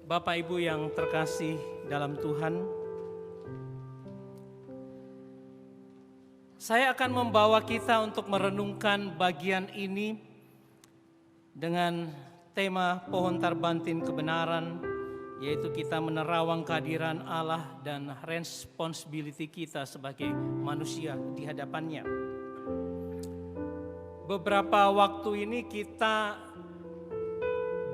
Bapak Ibu yang terkasih dalam Tuhan, saya akan membawa kita untuk merenungkan bagian ini dengan tema pohon tarbantin kebenaran, yaitu kita menerawang kehadiran Allah dan responsibility kita sebagai manusia di hadapannya. Beberapa waktu ini kita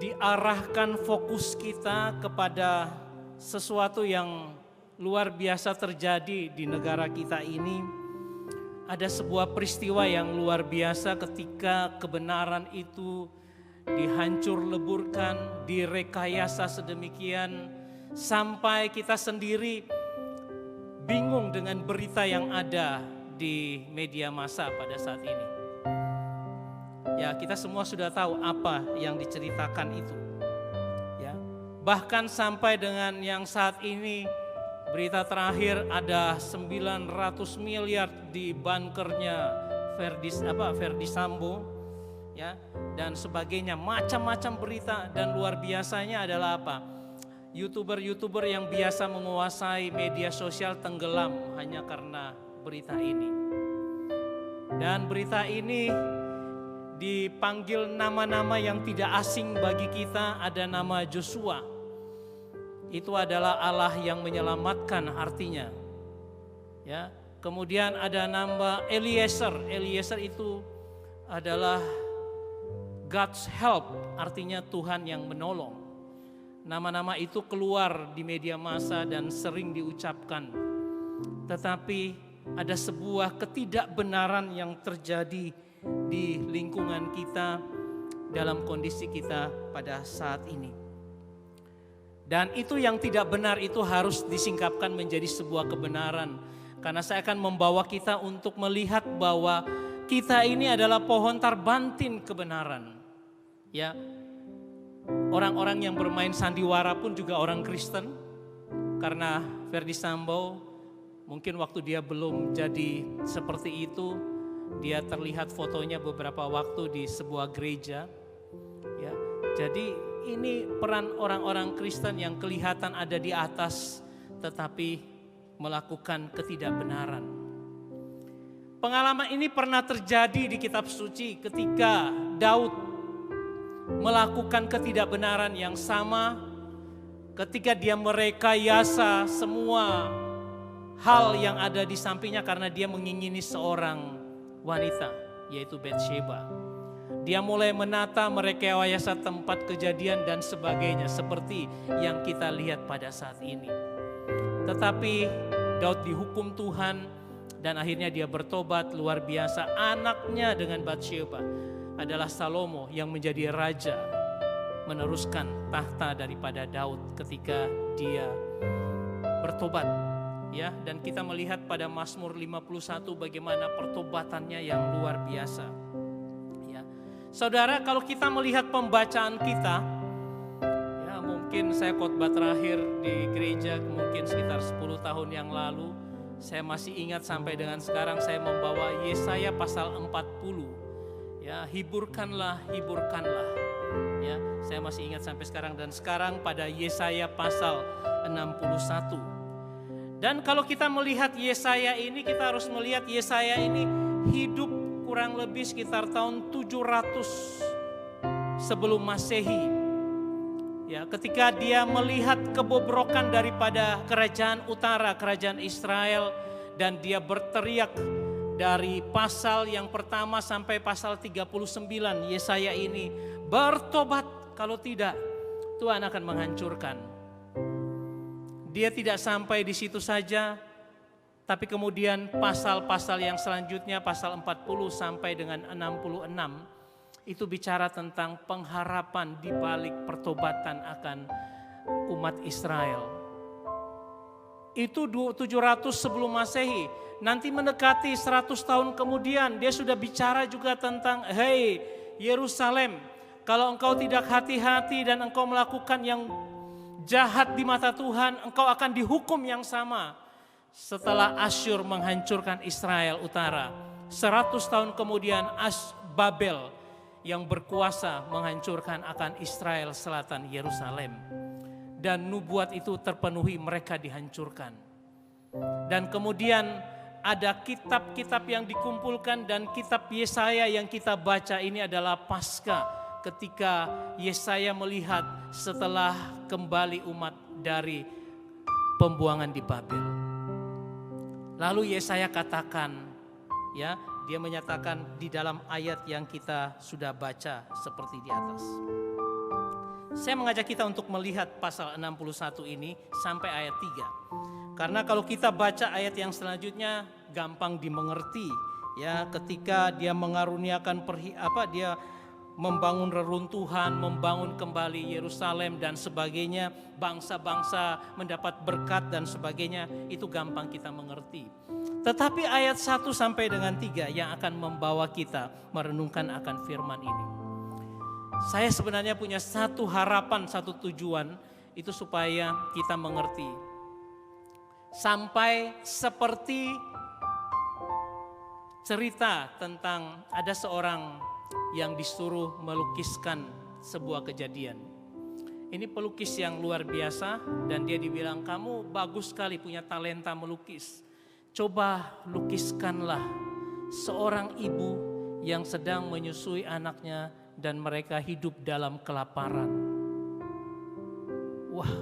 diarahkan fokus kita kepada sesuatu yang luar biasa terjadi di negara kita ini. Ada sebuah peristiwa yang luar biasa ketika kebenaran itu dihancur leburkan, direkayasa sedemikian sampai kita sendiri bingung dengan berita yang ada di media massa pada saat ini. Ya, kita semua sudah tahu apa yang diceritakan itu. Ya, bahkan sampai dengan yang saat ini berita terakhir ada 900 miliar di bunkernya Verdi Sambo, ya, dan sebagainya, macam-macam berita. Dan luar biasanya adalah apa? YouTuber yang biasa menguasai media sosial tenggelam hanya karena berita ini. Dan berita ini dipanggil nama-nama yang tidak asing bagi kita. Ada nama Joshua, itu adalah Allah yang menyelamatkan artinya. Ya, kemudian ada nama Eliezer itu adalah God's help, artinya Tuhan yang menolong. Nama-nama itu keluar di media massa dan sering diucapkan. Tetapi ada sebuah ketidakbenaran yang terjadi di lingkungan kita, dalam kondisi kita pada saat ini. Dan itu yang tidak benar itu harus disingkapkan menjadi sebuah kebenaran. Karena saya akan membawa kita untuk melihat bahwa kita ini adalah pohon tarbantin kebenaran. Ya, orang-orang yang bermain sandiwara pun juga orang Kristen. Karena Verdi Sambo mungkin waktu dia belum jadi seperti itu, dia terlihat fotonya beberapa waktu di sebuah gereja. Ya, jadi ini peran orang-orang Kristen yang kelihatan ada di atas tetapi melakukan ketidakbenaran. Pengalaman ini pernah terjadi di kitab suci ketika Daud melakukan ketidakbenaran yang sama, ketika dia merekayasa semua hal yang ada di sampingnya karena dia mengingini seorang wanita, yaitu Batsheba. Dia mulai menata, merekayasa tempat kejadian dan sebagainya seperti yang kita lihat pada saat ini. Tetapi Daud dihukum Tuhan dan akhirnya dia bertobat luar biasa. Anaknya dengan Batsheba adalah Salomo yang menjadi raja, meneruskan tahta daripada Daud ketika dia bertobat. Ya, dan kita melihat pada Mazmur 51 bagaimana pertobatannya yang luar biasa. Ya, saudara, kalau kita melihat pembacaan kita, ya mungkin saya khotbah terakhir di gereja mungkin sekitar 10 tahun yang lalu. Saya masih ingat sampai dengan sekarang saya membawa Yesaya pasal 40. Ya, hiburkanlah. Ya, saya masih ingat sampai sekarang, dan sekarang pada Yesaya pasal 61. Dan kalau kita melihat Yesaya ini, kita harus melihat Yesaya ini hidup kurang lebih sekitar tahun 700 sebelum Masehi. Ya, ketika dia melihat kebobrokan daripada kerajaan utara, kerajaan Israel, dan dia berteriak dari pasal yang pertama sampai pasal 39, Yesaya ini bertobat, kalau tidak Tuhan akan menghancurkan. Dia tidak sampai di situ saja, tapi kemudian pasal-pasal yang selanjutnya, pasal 40 sampai dengan 66, itu bicara tentang pengharapan di balik pertobatan akan umat Israel. Itu 700 sebelum Masehi. Nanti mendekati 100 tahun kemudian, dia sudah bicara juga tentang, hei Yerusalem, kalau engkau tidak hati-hati dan engkau melakukan yang jahat di mata Tuhan, engkau akan dihukum yang sama. Setelah Asyur menghancurkan Israel utara, 100 tahun kemudian Babel yang berkuasa menghancurkan akan Israel selatan, Yerusalem. dan nubuat itu terpenuhi, mereka dihancurkan. Dan kemudian ada kitab-kitab yang dikumpulkan, dan kitab Yesaya yang kita baca ini adalah pasca ketika Yesaya melihat setelah kembali umat dari pembuangan di Babel. Lalu Yesaya katakan, ya, dia menyatakan di dalam ayat yang kita sudah baca seperti di atas. Saya mengajak kita untuk melihat pasal 61 ini sampai ayat 3. Karena kalau kita baca ayat yang selanjutnya gampang dimengerti, ya, ketika dia mengaruniakan dia membangun reruntuhan, membangun kembali Yerusalem dan sebagainya, bangsa-bangsa mendapat berkat dan sebagainya, itu gampang kita mengerti. Tetapi ayat 1 sampai dengan 3 yang akan membawa kita merenungkan akan firman ini. Saya sebenarnya punya satu harapan, satu tujuan, itu supaya kita mengerti. Sampai seperti cerita tentang ada seorang yang disuruh melukiskan sebuah kejadian. Ini pelukis yang luar biasa dan dia dibilang, kamu bagus sekali punya talenta melukis. Coba lukiskanlah seorang ibu yang sedang menyusui anaknya dan mereka hidup dalam kelaparan. Wah,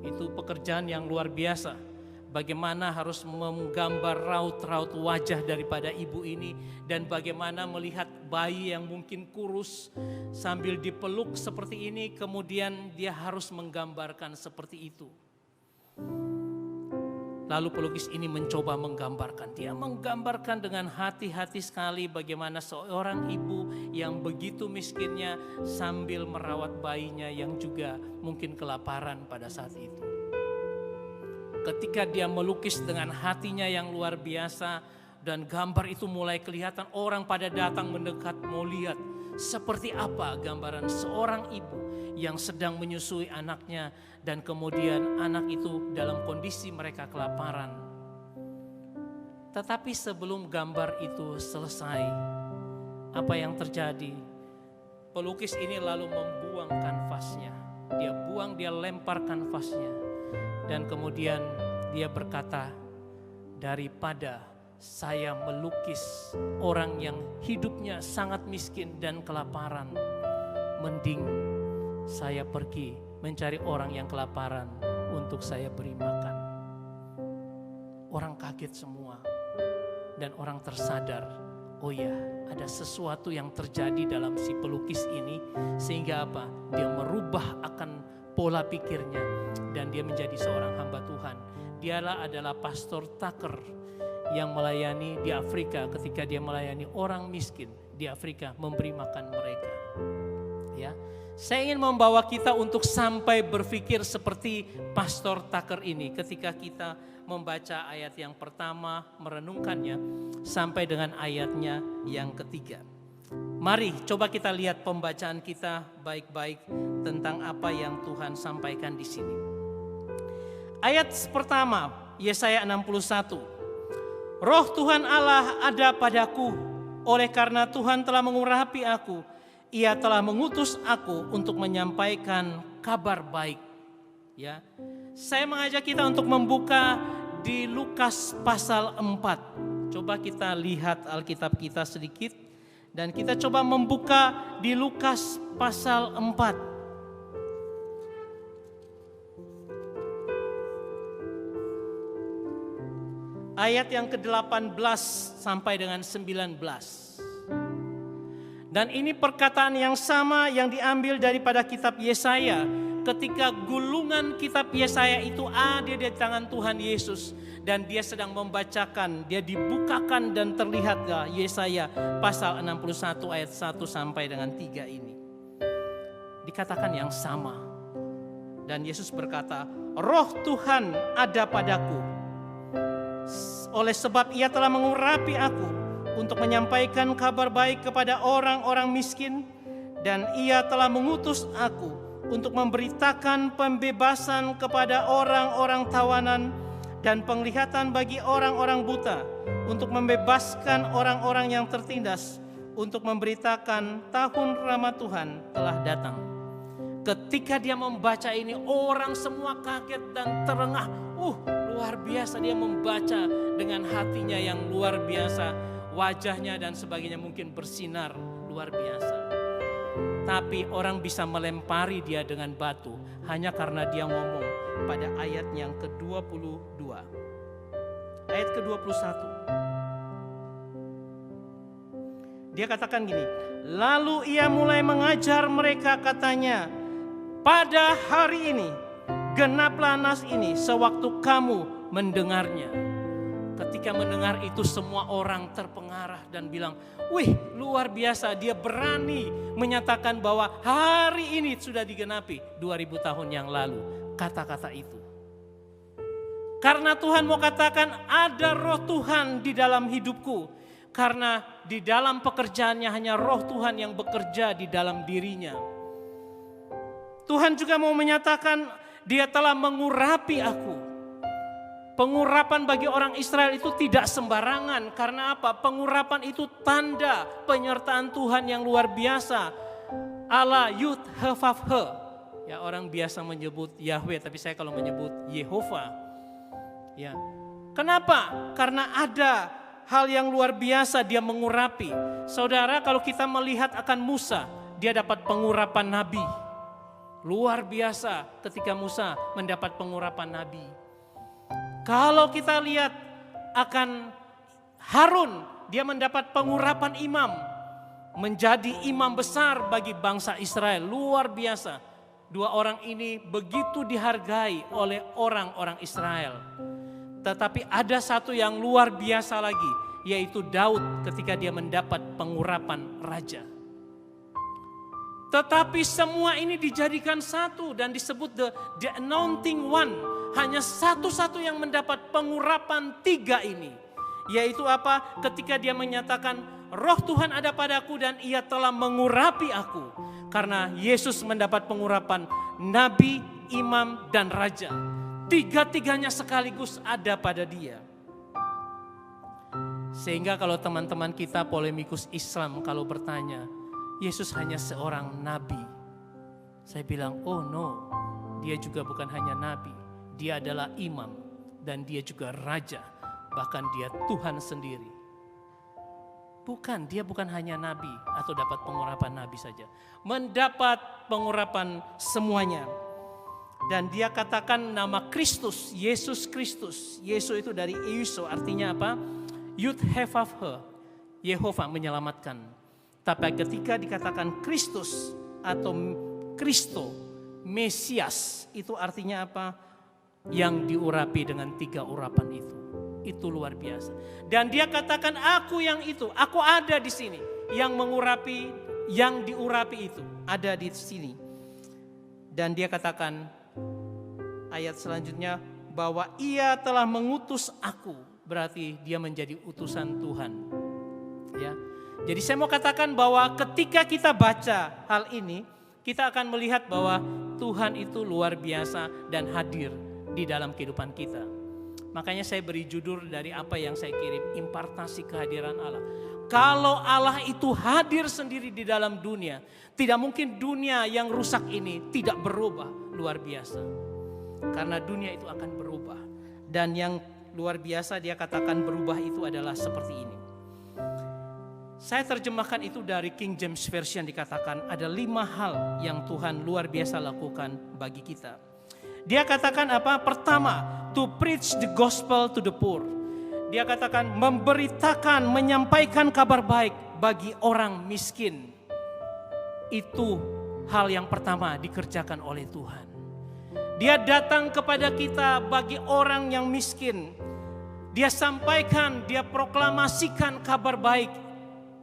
itu pekerjaan yang luar biasa. Bagaimana harus menggambar raut-raut wajah daripada ibu ini, dan bagaimana melihat bayi yang mungkin kurus sambil dipeluk seperti ini, kemudian dia harus menggambarkan seperti itu. Lalu pelukis ini mencoba menggambarkan, dia menggambarkan dengan hati-hati sekali bagaimana seorang ibu yang begitu miskinnya sambil merawat bayinya yang juga mungkin kelaparan pada saat itu. Ketika dia melukis dengan hatinya yang luar biasa dan gambar itu mulai kelihatan, orang pada datang mendekat mau lihat seperti apa gambaran seorang ibu yang sedang menyusui anaknya dan kemudian anak itu dalam kondisi mereka kelaparan. Tetapi sebelum gambar itu selesai, apa yang terjadi? Pelukis ini lalu membuang kanvasnya. Dia buang, dia lempar kanvasnya. Dan kemudian dia berkata, daripada saya melukis orang yang hidupnya sangat miskin dan kelaparan, mending saya pergi mencari orang yang kelaparan untuk saya beri makan. Orang kaget semua dan orang tersadar, oh ya, ada sesuatu yang terjadi dalam si pelukis ini, sehingga apa? Dia merubah akan pola pikirnya dan dia menjadi seorang hamba Tuhan. Dialah adalah Pastor Tucker yang melayani di Afrika ketika dia melayani orang miskin di Afrika, memberi makan mereka. Ya, saya ingin membawa kita untuk sampai berpikir seperti Pastor Tucker ini ketika kita membaca ayat yang pertama, merenungkannya sampai dengan ayatnya yang ketiga. Mari coba kita lihat pembacaan kita baik-baik tentang apa yang Tuhan sampaikan di sini. Ayat pertama, Yesaya 61. Roh Tuhan Allah ada padaku, oleh karena Tuhan telah mengurapi aku. Ia telah mengutus aku untuk menyampaikan kabar baik. Ya, saya mengajak kita untuk membuka di Lukas pasal 4. Coba kita lihat Alkitab kita sedikit. Dan kita coba membuka di Lukas pasal 4. Ayat yang ke-18 sampai dengan 19. Dan ini perkataan yang sama yang diambil daripada kitab Yesaya. Ketika gulungan kitab Yesaya itu ada di tangan Tuhan Yesus. Dan dia sedang membacakan, dia dibukakan dan terlihatlah Yesaya pasal 61 ayat 1 sampai dengan 3 ini. Dikatakan yang sama. Dan Yesus berkata, Roh Tuhan ada padaku. Oleh sebab ia telah mengurapi aku untuk menyampaikan kabar baik kepada orang-orang miskin. Dan ia telah mengutus aku untuk memberitakan pembebasan kepada orang-orang tawanan dan penglihatan bagi orang-orang buta, untuk membebaskan orang-orang yang tertindas, untuk memberitakan tahun rahmat Tuhan telah datang. Ketika dia membaca ini, orang semua kaget dan terengah. Luar biasa, dia membaca dengan hatinya yang luar biasa. Wajahnya dan sebagainya mungkin bersinar luar biasa. Tapi orang bisa melempari dia dengan batu hanya karena dia ngomong pada ayat yang ke-22. Ayat ke-21. Dia katakan gini, lalu ia mulai mengajar mereka, katanya, pada hari ini genaplah nas ini sewaktu kamu mendengarnya. Ketika mendengar itu semua orang terpengarah dan bilang, wih luar biasa, dia berani menyatakan bahwa hari ini sudah digenapi 2000 tahun yang lalu kata-kata itu. Karena Tuhan mau katakan ada roh Tuhan di dalam hidupku. Karena di dalam pekerjaannya hanya roh Tuhan yang bekerja di dalam dirinya. Tuhan juga mau menyatakan dia telah mengurapi aku. Pengurapan bagi orang Israel itu tidak sembarangan. Karena apa? Pengurapan itu tanda penyertaan Tuhan yang luar biasa. Allah Yud He Vav He. Ya, orang biasa menyebut Yahweh, tapi saya kalau menyebut Yehova. Ya. Kenapa? Karena ada hal yang luar biasa dia mengurapi. Saudara, kalau kita melihat akan Musa, dia dapat pengurapan nabi. Luar biasa ketika Musa mendapat pengurapan nabi. Kalau kita lihat akan Harun, dia mendapat pengurapan imam. Menjadi imam besar bagi bangsa Israel, luar biasa. Dua orang ini begitu dihargai oleh orang-orang Israel. Tetapi ada satu yang luar biasa lagi, yaitu Daud ketika dia mendapat pengurapan raja. Tetapi semua ini dijadikan satu dan disebut the anointing one. Hanya satu-satu yang mendapat pengurapan tiga ini. Yaitu apa? Ketika dia menyatakan roh Tuhan ada padaku dan ia telah mengurapi aku. Karena Yesus mendapat pengurapan nabi, imam, dan raja. Tiga-tiganya sekaligus ada pada dia. Sehingga kalau teman-teman kita polemikus Islam kalau bertanya, Yesus hanya seorang nabi. Saya bilang, oh no, dia juga bukan hanya nabi. Dia adalah imam dan dia juga raja. Bahkan dia Tuhan sendiri. Dia bukan hanya nabi atau dapat pengurapan nabi saja. Mendapat pengurapan semuanya. Dan dia katakan nama Kristus, Yesus Kristus. Yesus itu dari Yesus, artinya apa? Yud He Vav He, Yehova menyelamatkan. Tapi ketika dikatakan Kristus atau Kristo, Mesias, itu artinya apa? Yang diurapi dengan tiga urapan itu. Itu luar biasa. Dan dia katakan aku yang itu, aku ada di sini. Yang mengurapi, yang diurapi itu ada di sini. Dan dia katakan ayat selanjutnya bahwa ia telah mengutus aku. Berarti dia menjadi utusan Tuhan. Ya. Jadi saya mau katakan bahwa ketika kita baca hal ini, kita akan melihat bahwa Tuhan itu luar biasa dan hadir di dalam kehidupan kita. Makanya saya beri judul dari apa yang saya kirim, impartasi kehadiran Allah. Kalau Allah itu hadir sendiri di dalam dunia, tidak mungkin dunia yang rusak ini tidak berubah, luar biasa. Karena dunia itu akan berubah. Dan yang luar biasa dia katakan berubah itu adalah seperti ini. Saya terjemahkan itu dari King James Version, dikatakan ada 5 hal yang Tuhan luar biasa lakukan bagi kita. Dia katakan apa? Pertama, to preach the gospel to the poor. Dia katakan memberitakan, menyampaikan kabar baik bagi orang miskin. Itu hal yang pertama dikerjakan oleh Tuhan. Dia datang kepada kita bagi orang yang miskin. Dia sampaikan, dia proklamasikan kabar baik.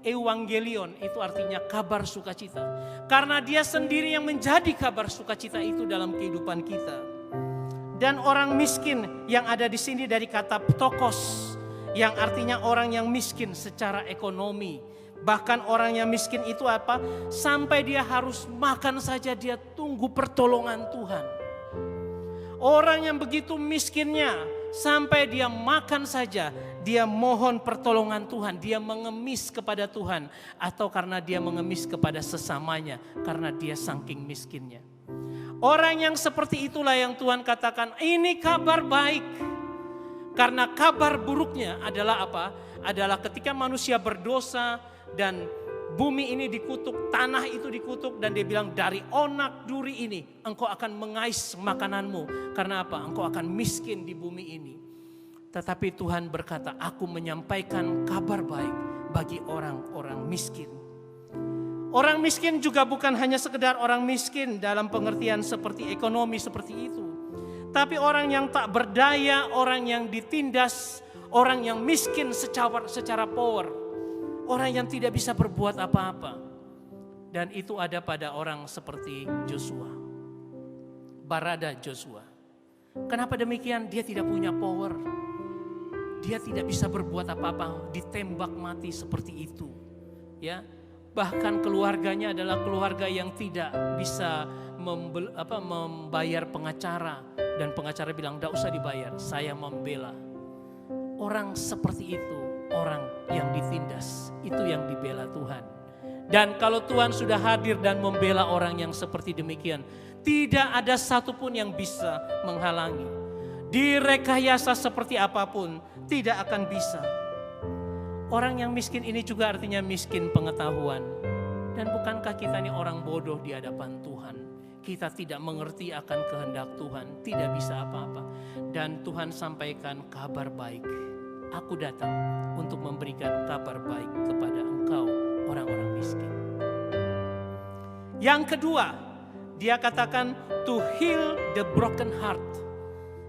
Evangelion itu artinya kabar sukacita. Karena dia sendiri yang menjadi kabar sukacita itu dalam kehidupan kita. Dan orang miskin yang ada di sini dari kata ptokos, yang artinya orang yang miskin secara ekonomi. Bahkan orang yang miskin itu apa? Sampai dia harus makan saja dia tunggu pertolongan Tuhan. Orang yang begitu miskinnya sampai dia makan saja dia mohon pertolongan Tuhan. Dia mengemis kepada Tuhan atau karena dia mengemis kepada sesamanya karena dia saking miskinnya. Orang yang seperti itulah yang Tuhan katakan, ini kabar baik. Karena kabar buruknya adalah apa? Adalah ketika manusia berdosa dan bumi ini dikutuk, tanah itu dikutuk, dan dia bilang dari onak duri ini engkau akan mengais makananmu. Karena apa? Engkau akan miskin di bumi ini. Tetapi Tuhan berkata, aku menyampaikan kabar baik bagi orang-orang miskin. Orang miskin juga bukan hanya sekedar orang miskin dalam pengertian seperti ekonomi seperti itu. Tapi orang yang tak berdaya, orang yang ditindas, orang yang miskin secara power. Orang yang tidak bisa berbuat apa-apa. Dan itu ada pada orang seperti Joshua. Barada Joshua. Kenapa demikian? Dia tidak punya power. Dia tidak bisa berbuat apa-apa, ditembak mati seperti itu. Ya, bahkan keluarganya adalah keluarga yang tidak bisa membayar pengacara, dan pengacara bilang, "Tidak usah dibayar, saya membela." Orang seperti itu, orang yang ditindas, itu yang dibela Tuhan. Dan kalau Tuhan sudah hadir dan membela orang yang seperti demikian, tidak ada satupun yang bisa menghalangi. Direkayasa seperti apapun, tidak akan bisa. Orang yang miskin ini juga artinya miskin pengetahuan. Dan bukankah kita ini orang bodoh di hadapan Tuhan? Kita tidak mengerti akan kehendak Tuhan, tidak bisa apa-apa. Dan Tuhan sampaikan kabar baik. Aku datang untuk memberikan kabar baik kepada engkau, orang-orang miskin. Yang kedua, dia katakan to heal the broken heart.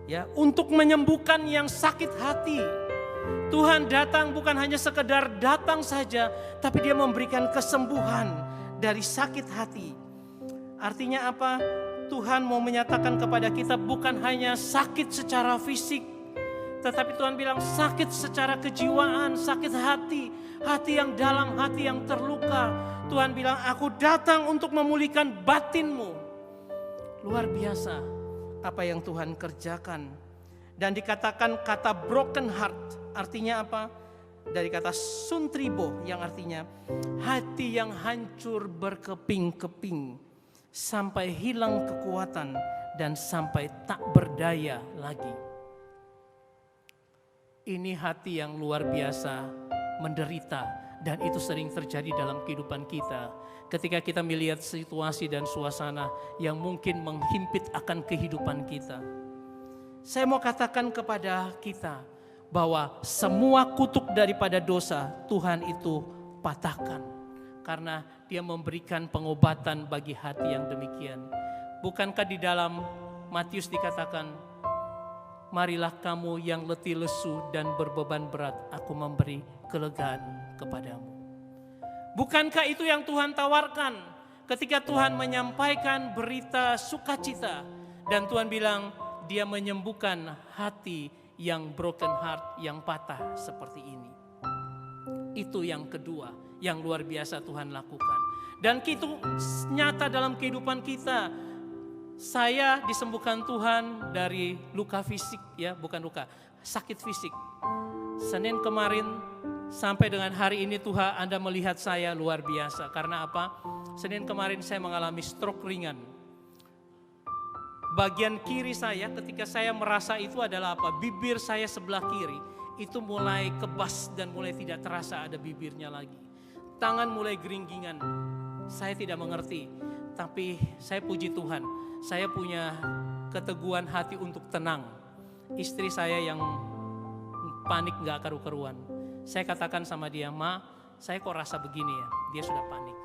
Ya, untuk menyembuhkan yang sakit hati. Tuhan datang bukan hanya sekedar datang saja, tapi dia memberikan kesembuhan dari sakit hati. Artinya apa? Tuhan mau menyatakan kepada kita bukan hanya sakit secara fisik, tetapi Tuhan bilang sakit secara kejiwaan, sakit hati, hati yang dalam, hati yang terluka. Tuhan bilang, aku datang untuk memulihkan batinmu. Luar biasa apa yang Tuhan kerjakan. Dan dikatakan kata broken heart, artinya apa? Dari kata suntribo yang artinya hati yang hancur berkeping-keping, sampai hilang kekuatan dan sampai tak berdaya lagi. Ini hati yang luar biasa menderita, dan itu sering terjadi dalam kehidupan kita. Ketika kita melihat situasi dan suasana yang mungkin menghimpit akan kehidupan kita. Saya mau katakan kepada kita bahwa semua kutuk daripada dosa Tuhan itu patahkan. Karena dia memberikan pengobatan bagi hati yang demikian. Bukankah di dalam Matius dikatakan, marilah kamu yang letih lesu dan berbeban berat, aku memberi kelegaan kepadamu. Bukankah itu yang Tuhan tawarkan ketika Tuhan menyampaikan berita sukacita. Dan Tuhan bilang dia menyembuhkan hati yang broken heart, yang patah seperti ini. Itu yang kedua yang luar biasa Tuhan lakukan. Dan itu nyata dalam kehidupan kita. Saya disembuhkan Tuhan dari luka fisik, ya, bukan luka, sakit fisik. Senin kemarin sampai dengan hari ini Tuhan Anda melihat saya luar biasa. Karena apa? Senin kemarin saya mengalami stroke ringan. Bagian kiri saya ketika saya merasa itu adalah apa? Bibir saya sebelah kiri itu mulai kebas dan mulai tidak terasa ada bibirnya lagi. Tangan mulai geringgingan. Saya tidak mengerti. Tapi saya puji Tuhan. Saya punya keteguhan hati untuk tenang. Istri saya yang panik gak karu-karuan. Saya katakan sama dia, Ma, saya kok rasa begini ya. Dia sudah panik.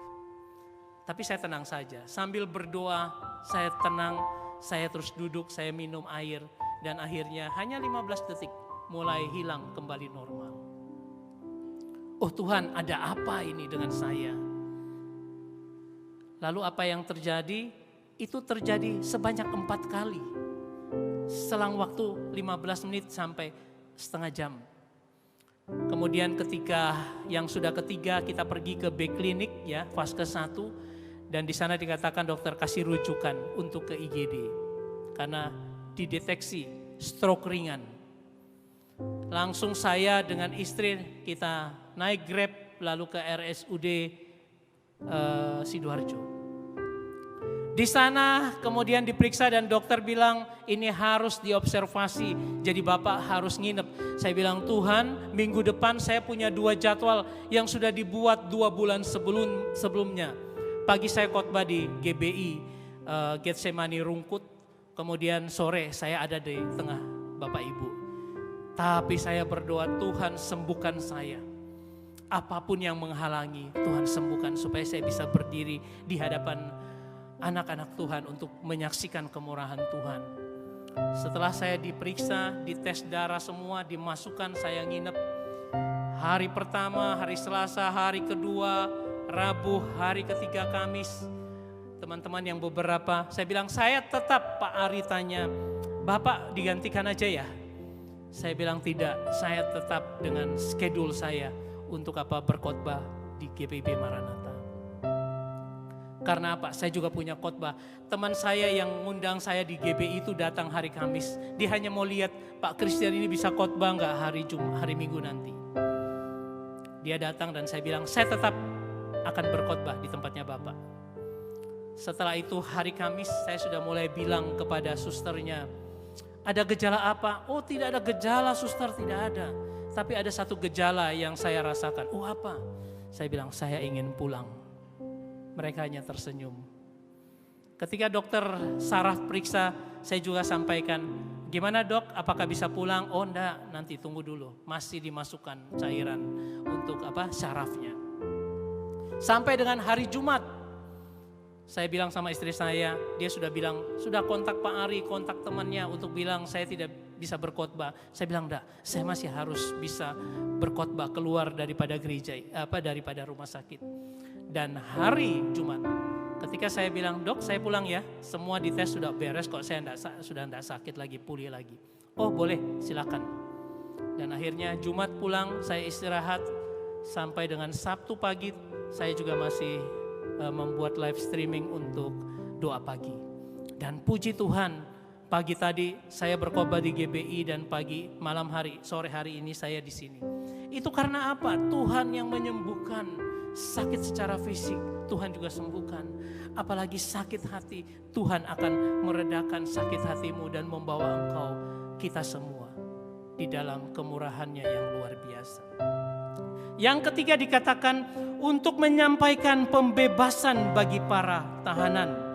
Tapi saya tenang saja. Sambil berdoa, saya tenang. Saya terus duduk, saya minum air. Dan akhirnya hanya 15 detik mulai hilang kembali normal. Oh Tuhan, ada apa ini dengan saya? Lalu apa yang terjadi? Itu terjadi sebanyak 4 kali. Selang waktu 15 menit sampai setengah jam. Kemudian ketika yang sudah ketiga kita pergi ke B klinik, ya, fase 1, dan di sana dikatakan dokter kasih rujukan untuk ke IGD karena dideteksi stroke ringan. Langsung saya dengan istri kita naik Grab lalu ke RSUD Sidoarjo. Di sana kemudian diperiksa dan dokter bilang ini harus diobservasi. Jadi Bapak harus nginep. Saya bilang Tuhan, minggu depan saya punya 2 jadwal yang sudah dibuat 2 bulan sebelumnya. Pagi saya khotbah di GBI, Getsemani Rungkut. Kemudian sore saya ada di tengah Bapak Ibu. Tapi saya berdoa Tuhan sembuhkan saya. Apapun yang menghalangi Tuhan sembuhkan supaya saya bisa berdiri di hadapan anak-anak Tuhan untuk menyaksikan kemurahan Tuhan. Setelah saya diperiksa, dites darah semua, dimasukkan, saya nginep. Hari pertama, hari Selasa, hari kedua, Rabu, hari ketiga Kamis. Teman-teman yang beberapa, saya bilang saya tetap, Pak Ari tanya, Bapak digantikan aja ya? Saya bilang tidak, saya tetap dengan schedule saya untuk berkhotbah di GPIB Maranatha. Karena apa? Saya juga punya khotbah. Teman saya yang ngundang saya di GBI itu datang hari Kamis. Dia hanya mau lihat Pak Christian ini bisa khotbah nggak hari Minggu nanti. Dia datang dan saya bilang saya tetap akan berkhotbah di tempatnya Bapak. Setelah itu hari Kamis saya sudah mulai bilang kepada susternya, ada gejala apa? Oh tidak ada gejala suster, tidak ada. Tapi ada satu gejala yang saya rasakan. Oh apa? Saya bilang saya ingin pulang. Mereka hanya tersenyum. Ketika dokter saraf periksa, saya juga sampaikan, gimana dok, apakah bisa pulang? Oh enggak, nanti tunggu dulu. Masih dimasukkan cairan untuk sarafnya. Sampai dengan hari Jumat, saya bilang sama istri saya, dia sudah bilang, sudah kontak Pak Ari, kontak temannya untuk bilang saya tidak bisa berkhotbah. Saya bilang enggak, saya masih harus bisa berkhotbah keluar daripada gereja, daripada rumah sakit. Dan hari Jumat, ketika saya bilang, dok saya pulang ya, semua dites sudah beres kok, saya sudah tidak sakit lagi, pulih lagi. Oh boleh, silakan. Dan akhirnya Jumat pulang, saya istirahat, sampai dengan Sabtu pagi, saya juga masih membuat live streaming untuk doa pagi. Dan puji Tuhan, pagi tadi saya berkhotbah di GBI dan sore hari ini saya di sini. Itu karena apa? Tuhan yang menyembuhkan. Sakit secara fisik Tuhan juga sembuhkan. Apalagi sakit hati, Tuhan akan meredakan sakit hatimu dan membawa engkau, kita semua di dalam kemurahannya yang luar biasa. Yang ketiga dikatakan untuk menyampaikan pembebasan bagi para tahanan.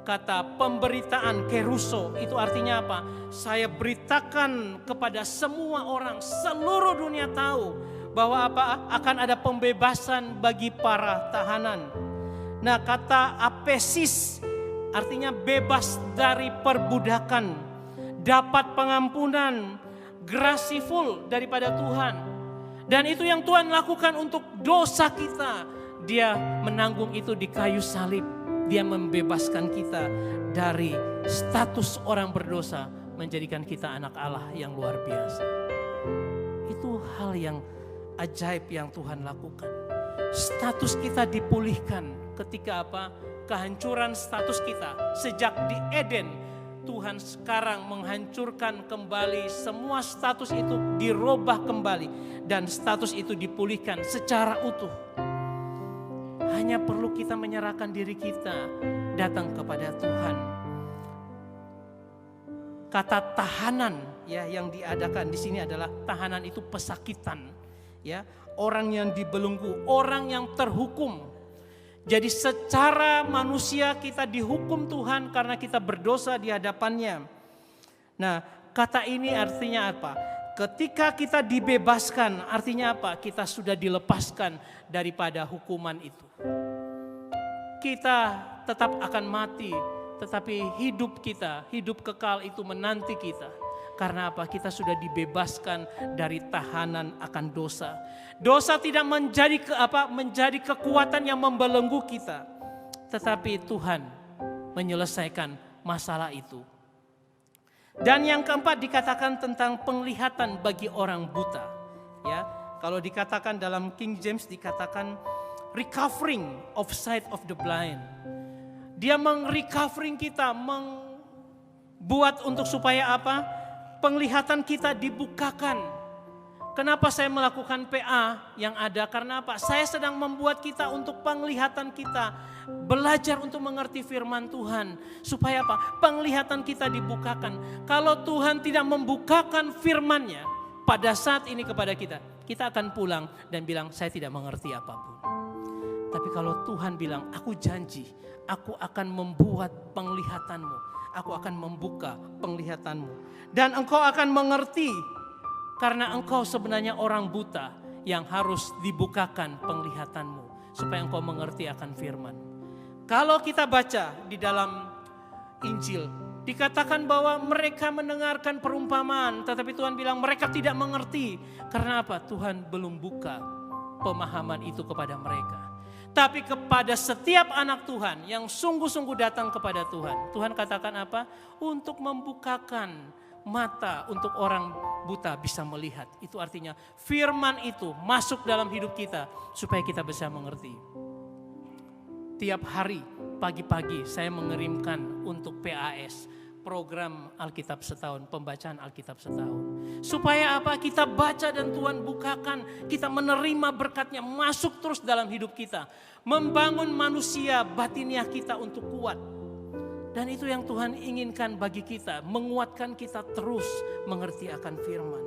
Kata pemberitaan keruso itu artinya apa? Saya beritakan kepada semua orang, seluruh dunia tahu bahwa akan ada pembebasan bagi para tahanan. Nah kata apesis artinya bebas dari perbudakan, dapat pengampunan, graceful daripada Tuhan. Dan itu yang Tuhan lakukan untuk dosa kita. Dia menanggung itu di kayu salib. Dia membebaskan kita dari status orang berdosa, menjadikan kita anak Allah yang luar biasa. Itu hal yang ajaib yang Tuhan lakukan. Status kita dipulihkan ketika kehancuran status kita. Sejak di Eden, Tuhan sekarang menghancurkan kembali semua status itu, dirubah kembali. Dan status itu dipulihkan secara utuh. Hanya perlu kita menyerahkan diri kita datang kepada Tuhan. Kata tahanan ya yang diadakan di sini adalah tahanan itu pesakitan. Ya, orang yang dibelenggu, orang yang terhukum. Jadi secara manusia kita dihukum Tuhan karena kita berdosa di hadapannya. Nah, kata ini artinya apa? Ketika kita dibebaskan, artinya apa? Kita sudah dilepaskan daripada hukuman itu. Kita tetap akan mati, tetapi hidup kita, hidup kekal itu menanti kita. Karena apa? Kita sudah dibebaskan dari tahanan akan dosa. Dosa tidak menjadi kekuatan yang membelenggu kita. Tetapi Tuhan menyelesaikan masalah itu. Dan yang keempat dikatakan tentang penglihatan bagi orang buta. Ya, kalau dikatakan dalam King James dikatakan recovering of sight of the blind. Dia meng-recovering kita, membuat untuk supaya apa? Penglihatan kita dibukakan. Kenapa saya melakukan PA yang ada? Karena apa? Saya sedang membuat kita untuk penglihatan kita. Belajar untuk mengerti firman Tuhan. Supaya apa? Penglihatan kita dibukakan. Kalau Tuhan tidak membukakan firman-Nya pada saat ini kepada kita, kita akan pulang dan bilang, saya tidak mengerti apapun. Tapi kalau Tuhan bilang, aku janji, aku akan membuat penglihatanmu. Aku akan membuka penglihatanmu. Dan engkau akan mengerti. Karena engkau sebenarnya orang buta yang harus dibukakan penglihatanmu. Supaya engkau mengerti akan firman. Kalau kita baca di dalam Injil, dikatakan bahwa mereka mendengarkan perumpamaan. Tetapi Tuhan bilang mereka tidak mengerti. Karena apa? Tuhan belum buka pemahaman itu kepada mereka. Tapi kepada setiap anak Tuhan yang sungguh-sungguh datang kepada Tuhan. Tuhan katakan apa? Untuk membukakan mata untuk orang buta bisa melihat. Itu artinya firman itu masuk dalam hidup kita supaya kita bisa mengerti. Tiap hari pagi-pagi saya mengirimkan untuk PAS, program Alkitab setahun, pembacaan Alkitab setahun. Supaya apa? Kita baca dan Tuhan bukakan, kita menerima berkatnya masuk terus dalam hidup kita. Membangun manusia batiniah kita untuk kuat. Dan itu yang Tuhan inginkan bagi kita, menguatkan kita terus mengerti akan firman.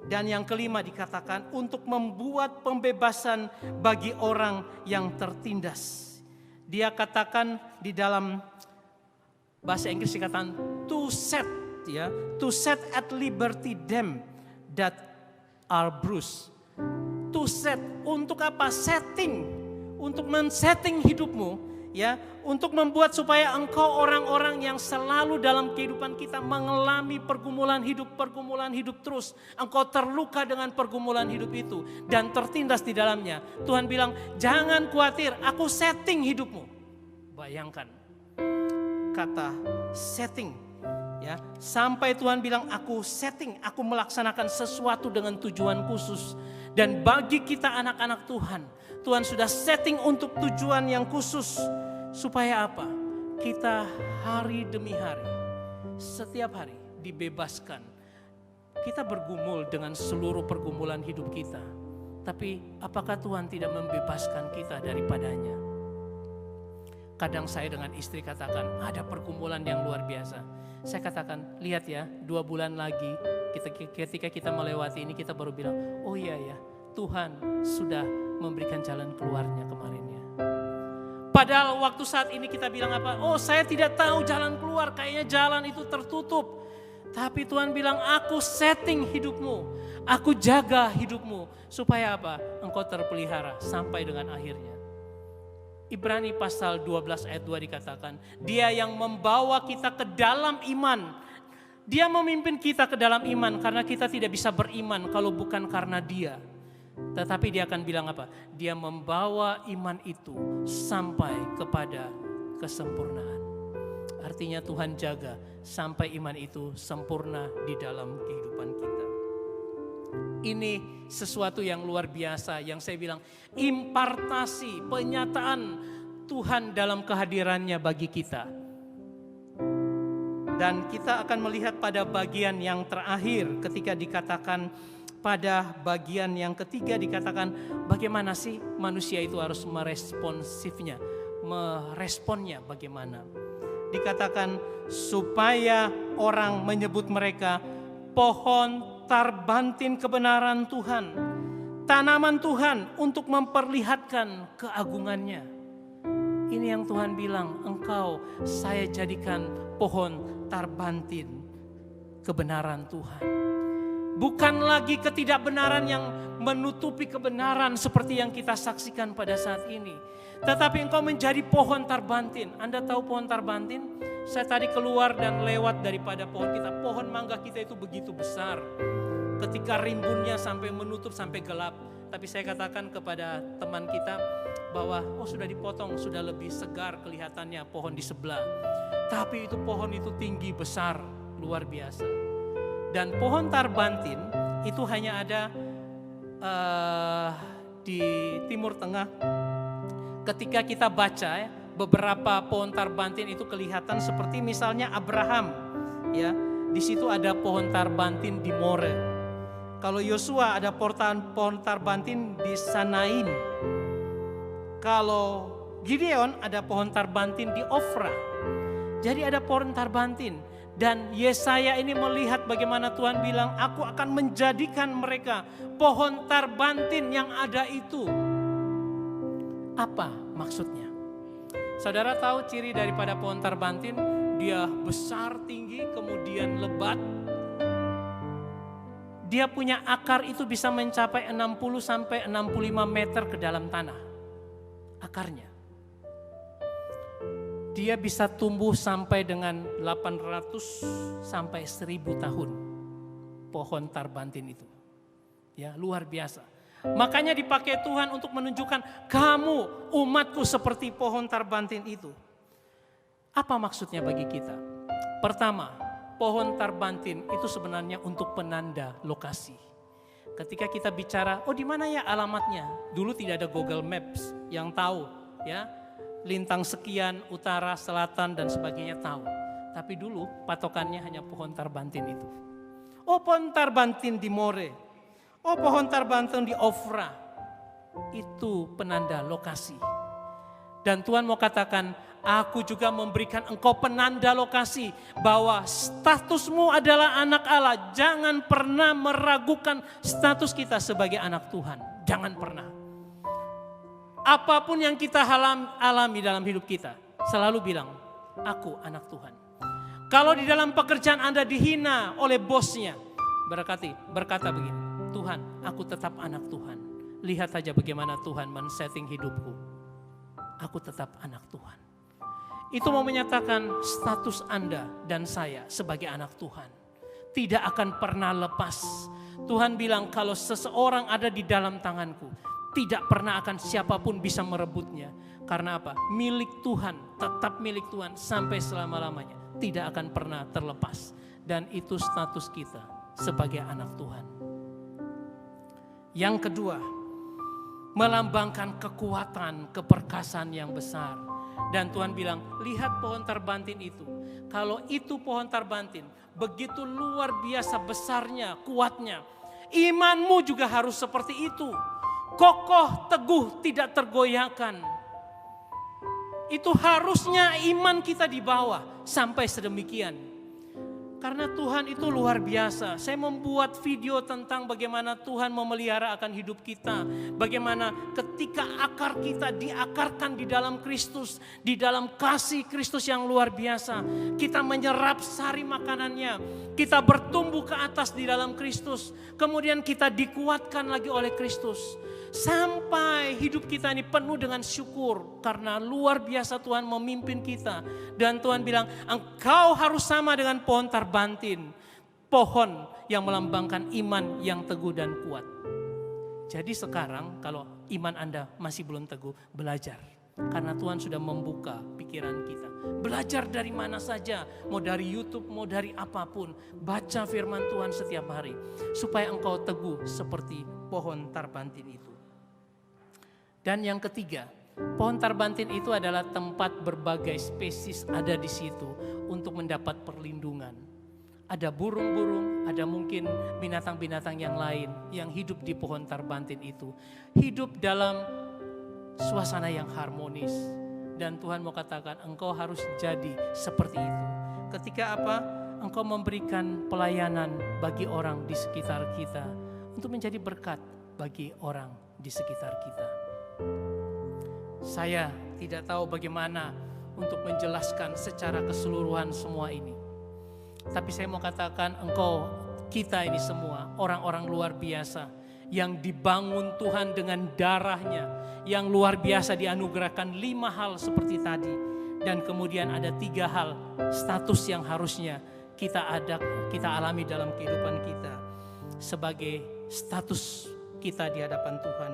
Dan yang kelima dikatakan untuk membuat pembebasan bagi orang yang tertindas. Dia katakan di dalam bahasa Inggris dikatakan to set, ya, to set at liberty them that are bruised. To set, untuk apa? Setting, untuk men-setting hidupmu. Ya, untuk membuat supaya engkau orang-orang yang selalu dalam kehidupan kita mengalami pergumulan hidup terus. Engkau terluka dengan pergumulan hidup itu dan tertindas di dalamnya. Tuhan bilang, jangan khawatir, aku setting hidupmu. Bayangkan kata setting, ya, sampai Tuhan bilang aku setting, aku melaksanakan sesuatu dengan tujuan khusus. Dan bagi kita anak-anak Tuhan, Tuhan sudah setting untuk tujuan yang khusus. Supaya apa? Kita hari demi hari, setiap hari dibebaskan. Kita bergumul dengan seluruh pergumulan hidup kita. Tapi apakah Tuhan tidak membebaskan kita daripadanya? Kadang saya dengan istri katakan ada pergumulan yang luar biasa. Saya katakan, lihat ya, 2 bulan lagi ketika kita melewati ini kita baru bilang, oh iya ya, Tuhan sudah memberikan jalan keluarnya kemarinnya. Padahal waktu saat ini kita bilang apa? Oh, saya tidak tahu jalan keluar, kayaknya jalan itu tertutup. Tapi Tuhan bilang, aku setting hidupmu, aku jaga hidupmu. Supaya apa? Engkau terpelihara sampai dengan akhirnya. Ibrani pasal 12 ayat 2 dikatakan, dia yang membawa kita ke dalam iman. Dia memimpin kita ke dalam iman karena kita tidak bisa beriman kalau bukan karena dia. Tetapi dia akan bilang apa? Dia membawa iman itu sampai kepada kesempurnaan. Artinya Tuhan jaga sampai iman itu sempurna di dalam kehidupan kita. Ini sesuatu yang luar biasa yang saya bilang impartasi, penyataan Tuhan dalam kehadirannya bagi kita. Dan kita akan melihat pada bagian yang terakhir ketika dikatakan pada bagian yang ketiga dikatakan bagaimana sih manusia itu harus meresponsifnya, meresponnya bagaimana. Dikatakan supaya orang menyebut mereka pohon tarbantin kebenaran Tuhan, tanaman Tuhan untuk memperlihatkan keagungannya. Ini yang Tuhan bilang, engkau saya jadikan pohon tarbantin kebenaran Tuhan. Bukan lagi ketidakbenaran yang menutupi kebenaran seperti yang kita saksikan pada saat ini. Tetapi engkau menjadi pohon tarbantin. Anda tahu pohon tarbantin? Saya tadi keluar dan lewat daripada pohon kita. Pohon mangga kita itu begitu besar. Ketika rimbunnya sampai menutup sampai gelap. Tapi saya katakan kepada teman kita bahwa sudah dipotong, sudah lebih segar kelihatannya pohon di sebelah. Tapi itu pohon itu tinggi, besar, luar biasa. Dan pohon tarbantin itu hanya ada di Timur Tengah. Ketika kita baca beberapa pohon tarbantin itu kelihatan seperti misalnya Abraham, ya, di situ ada pohon tarbantin di More. Kalau Yosua ada pohon tarbantin di Sanaim. Kalau Gideon ada pohon tarbantin di Ofra. Jadi ada pohon tarbantin. Dan Yesaya ini melihat bagaimana Tuhan bilang, aku akan menjadikan mereka pohon tarbantin yang ada itu. Apa maksudnya? Saudara tahu ciri daripada pohon tarbantin? Dia besar, tinggi, kemudian lebat. Dia punya akar itu bisa mencapai 60 sampai 65 meter ke dalam tanah. Akarnya. Dia bisa tumbuh sampai dengan 800 sampai 1000 tahun. Pohon tarbantin itu. Ya, luar biasa. Makanya dipakai Tuhan untuk menunjukkan kamu umatku seperti pohon tarbantin itu. Apa maksudnya bagi kita? Pertama, pohon tarbantin itu sebenarnya untuk penanda lokasi. Ketika kita bicara, oh di mana ya alamatnya? Dulu tidak ada Google Maps yang tahu, ya lintang sekian, utara, selatan dan sebagainya tahu. Tapi dulu patokannya hanya pohon tarbantin itu. Oh pohon tarbantin di More, oh pohon tarbantin di Ofra, itu penanda lokasi. Dan Tuhan mau katakan, aku juga memberikan engkau penanda lokasi bahwa statusmu adalah anak Allah. Jangan pernah meragukan status kita sebagai anak Tuhan. Jangan pernah. Apapun yang kita alami dalam hidup kita, selalu bilang, aku anak Tuhan. Kalau di dalam pekerjaan Anda dihina oleh bosnya, berkata begini, Tuhan, aku tetap anak Tuhan. Lihat saja bagaimana Tuhan men-setting hidupku. Aku tetap anak Tuhan. Itu mau menyatakan status Anda dan saya sebagai anak Tuhan tidak akan pernah lepas. Tuhan bilang kalau seseorang ada di dalam tanganku, tidak pernah akan siapapun bisa merebutnya. Karena apa? Milik Tuhan, tetap milik Tuhan sampai selama-lamanya. Tidak akan pernah terlepas. Dan itu status kita sebagai anak Tuhan. Yang kedua, melambangkan kekuatan, keperkasaan yang besar. Dan Tuhan bilang, lihat pohon tarbantin itu. Kalau itu pohon tarbantin, begitu luar biasa besarnya, kuatnya. Imanmu juga harus seperti itu. Kokoh, teguh, tidak tergoyahkan. Itu harusnya iman kita di bawah sampai sedemikian. Karena Tuhan itu luar biasa. Saya membuat video tentang bagaimana Tuhan memelihara akan hidup kita. Bagaimana ketika akar kita diakarkan di dalam Kristus. Di dalam kasih Kristus yang luar biasa. Kita menyerap sari makanannya. Kita bertumbuh ke atas di dalam Kristus. Kemudian kita dikuatkan lagi oleh Kristus. Sampai hidup kita ini penuh dengan syukur. Karena luar biasa Tuhan memimpin kita. Dan Tuhan bilang, engkau harus sama dengan pohon tarbantin. Pohon yang melambangkan iman yang teguh dan kuat. Jadi sekarang kalau iman Anda masih belum teguh, belajar. Karena Tuhan sudah membuka pikiran kita. Belajar dari mana saja. Mau dari YouTube, mau dari apapun. Baca firman Tuhan setiap hari. Supaya engkau teguh seperti pohon tarbantin itu. Dan yang ketiga, pohon tarbantin itu adalah tempat berbagai spesies ada di situ untuk mendapat perlindungan. Ada burung-burung, ada mungkin binatang-binatang yang lain yang hidup di pohon tarbantin itu. Hidup dalam suasana yang harmonis. Dan Tuhan mau katakan engkau harus jadi seperti itu. Ketika apa? Engkau memberikan pelayanan bagi orang di sekitar kita. Untuk menjadi berkat bagi orang di sekitar kita. Saya tidak tahu bagaimana untuk menjelaskan secara keseluruhan semua ini. Tapi saya mau katakan kita ini semua orang-orang luar biasa yang dibangun Tuhan dengan darahnya, yang luar biasa dianugerahkan 5 hal seperti tadi. Dan kemudian ada 3 hal status yang harusnya kita alami dalam kehidupan kita. Sebagai status kita di hadapan Tuhan,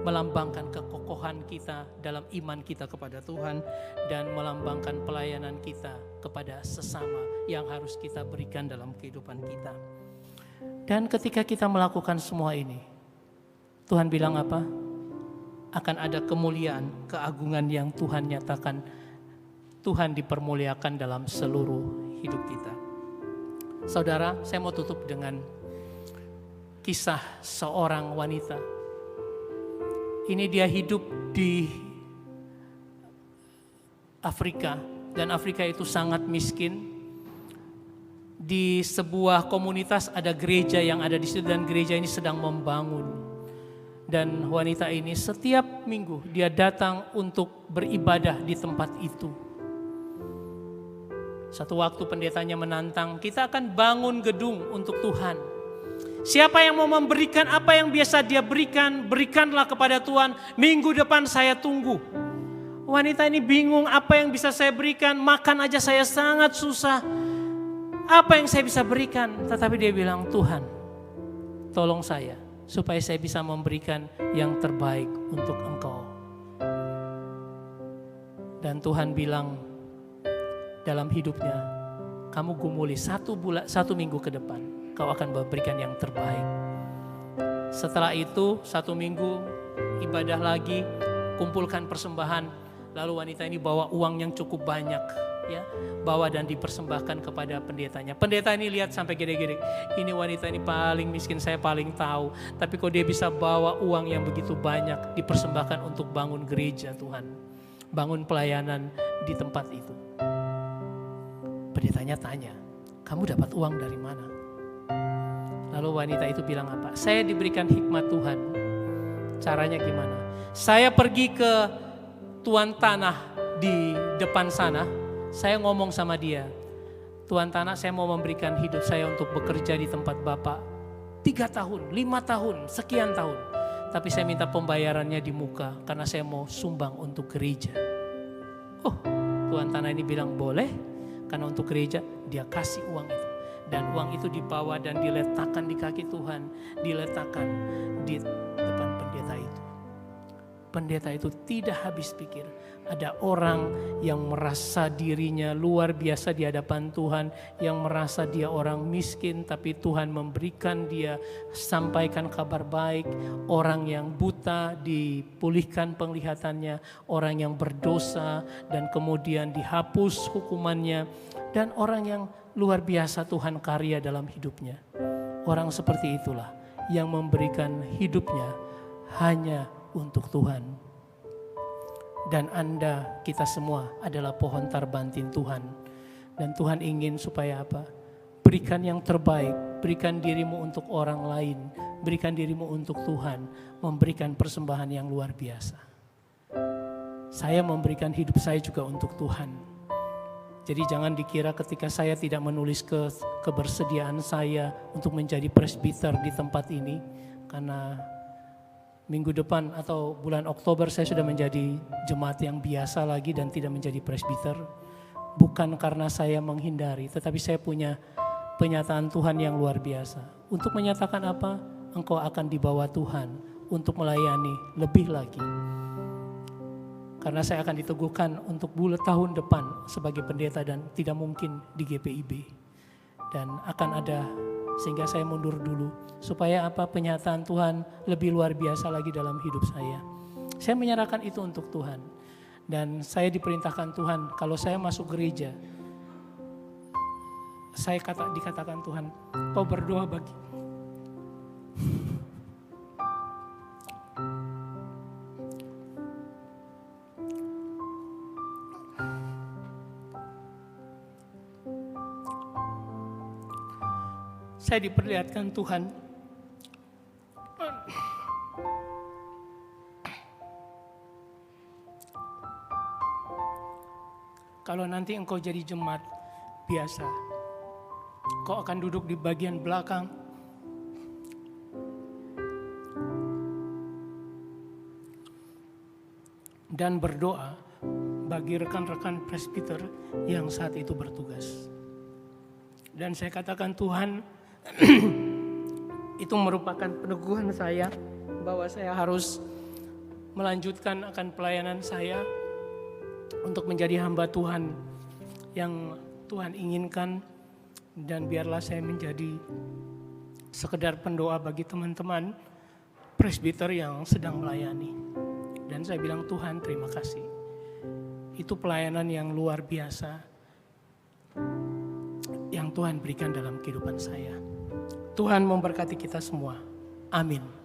melambangkan kekokohan kita dalam iman kita kepada Tuhan, dan melambangkan pelayanan kita kepada sesama yang harus kita berikan dalam kehidupan kita. Dan ketika kita melakukan semua ini, Tuhan bilang apa? Akan ada kemuliaan, keagungan yang Tuhan nyatakan. Tuhan dipermuliakan dalam seluruh hidup kita. Saudara, saya mau tutup dengan kisah seorang wanita. Ini dia hidup di Afrika, dan Afrika itu sangat miskin. Di sebuah komunitas ada gereja yang ada di situ, dan gereja ini sedang membangun. Dan wanita ini setiap minggu dia datang untuk beribadah di tempat itu. Satu waktu pendetanya menantang, kita akan bangun gedung untuk Tuhan. Siapa yang mau memberikan apa yang biasa dia berikan, berikanlah kepada Tuhan. Minggu depan saya tunggu. Wanita ini bingung apa yang bisa saya berikan, makan aja saya sangat susah. Apa yang saya bisa berikan? Tetapi dia bilang, Tuhan tolong saya supaya saya bisa memberikan yang terbaik untuk Engkau. Dan Tuhan bilang dalam hidupnya, kamu gumuli 1 minggu ke depan, kau akan memberikan yang terbaik. Setelah itu 1 minggu ibadah lagi, kumpulkan persembahan. Lalu wanita ini bawa uang yang cukup banyak, ya, bawa dan dipersembahkan kepada pendetanya. Pendeta ini lihat sampai gede-gede, ini wanita ini paling miskin, saya paling tahu. Tapi kok dia bisa bawa uang yang begitu banyak, dipersembahkan untuk bangun gereja Tuhan, bangun pelayanan di tempat itu. Pendetanya tanya, kamu dapat uang dari mana? Lalu wanita itu bilang apa? Saya diberikan hikmat Tuhan. Caranya gimana? Saya pergi ke tuan tanah di depan sana, saya ngomong sama dia, tuan tanah, saya mau memberikan hidup saya untuk bekerja di tempat Bapak 3 tahun, 5 tahun, sekian tahun. Tapi saya minta pembayarannya di muka karena saya mau sumbang untuk gereja. Oh, tuan tanah ini bilang boleh, karena untuk gereja dia kasih uang itu. Dan uang itu dibawa dan diletakkan di kaki Tuhan, diletakkan di depan pendeta itu. Pendeta itu tidak habis pikir, ada orang yang merasa dirinya luar biasa di hadapan Tuhan, yang merasa dia orang miskin tapi Tuhan memberikan dia, sampaikan kabar baik. Orang yang buta dipulihkan penglihatannya, orang yang berdosa dan kemudian dihapus hukumannya, dan orang yang luar biasa Tuhan karya dalam hidupnya. Orang seperti itulah yang memberikan hidupnya hanya untuk Tuhan. Dan Anda, kita semua adalah pohon tarbantin Tuhan. Dan Tuhan ingin supaya apa? Berikan yang terbaik, berikan dirimu untuk orang lain, berikan dirimu untuk Tuhan, memberikan persembahan yang luar biasa. Saya memberikan hidup saya juga untuk Tuhan. Jadi jangan dikira ketika saya tidak menulis kebersediaan saya untuk menjadi presbiter di tempat ini, karena minggu depan atau bulan Oktober saya sudah menjadi jemaat yang biasa lagi dan tidak menjadi presbiter. Bukan karena saya menghindari, tetapi saya punya penyataan Tuhan yang luar biasa. Untuk menyatakan apa? Engkau akan dibawa Tuhan untuk melayani lebih lagi. Karena saya akan diteguhkan untuk tahun depan sebagai pendeta dan tidak mungkin di GPIB. Dan akan ada, sehingga saya mundur dulu. Supaya apa? Penyataan Tuhan lebih luar biasa lagi dalam hidup saya. Saya menyerahkan itu untuk Tuhan. Dan saya diperintahkan Tuhan, kalau saya masuk gereja, saya dikatakan Tuhan, kau berdoa bagi. Saya diperlihatkan Tuhan, kalau nanti engkau jadi jemaat biasa, kau akan duduk di bagian belakang. Dan berdoa bagi rekan-rekan presbiter yang saat itu bertugas. Dan saya katakan, Tuhan, itu merupakan peneguhan saya bahwa saya harus melanjutkan akan pelayanan saya untuk menjadi hamba Tuhan yang Tuhan inginkan. Dan biarlah saya menjadi sekedar pendoa bagi teman-teman presbiter yang sedang melayani. Dan saya bilang, Tuhan terima kasih. Itu pelayanan yang luar biasa yang Tuhan berikan dalam kehidupan saya. Tuhan memberkati kita semua. Amin.